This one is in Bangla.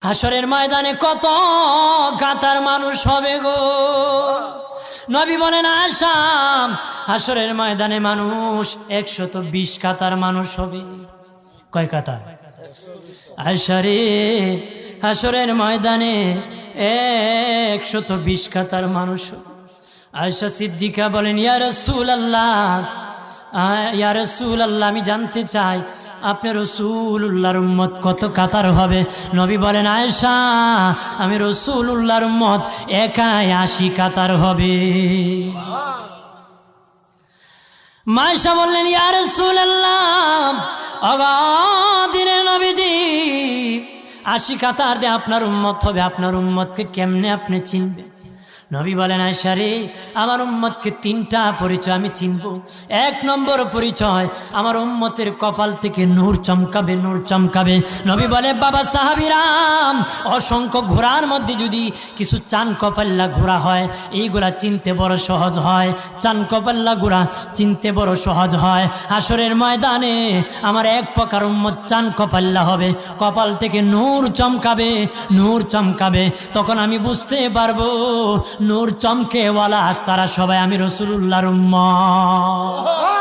হাসরের ময়দানে কত কাতার মানুষ হবে গো। নবী বলেন আয়েশা, হাসরের ময়দানে মানুষ 120 কাতার মানুষ হবে। কয় কাতার? আয়েশা রে, হাসরের ময়দানে 120 কাতার মানুষ হবে। আয়েশা সিদ্দিকা বলেন ইয়া রাসূলুল্লাহ, ইয়া রাসূলুল্লাহ, আমি জানতে চাই আপনার রাসূলুল্লাহর উম্মত কত কাতার হবে? নবী বলেন আয়েশা, আমি রাসূলুল্লাহর উম্মত একাই 80 কাতার হবে। আয়েশা বললেন ইয়া রাসূলুল্লাহ, দিনের নবীজি 80 কাতার দিয়ে আপনার উম্মত হবে, আপনার উম্মতকে কেমনে আপনি চিনবেন? নবী বলেন আয়েশা রে, আমার উম্মতকে 3টা পরিচয় আমি চিনব। 1 নম্বর পরিচয়, আমার উম্মতের কপাল থেকে নূর চমকাবে, নূর চমকাবে। নবী বলে বাবা সাহাবীরাম, অসংখ্য ঘোড়ার মধ্যে যদি কিছু চান কপাল্লা ঘোড়া হয়, এইগুলা চিনতে বড় সহজ হয়। চান কপাল্লা ঘোড়া চিনতে বড় সহজ হয়। হাসরের ময়দানে আমার 1 প্রকার উম্মত চান কপাল্লা হবে, কপাল থেকে নূর চমকাবে, নূর চমকাবে। তখন আমি বুঝতে পারবো নূর চমকেওয়ালা তারা সবাই আমি রাসূলুল্লাহর উম্মত।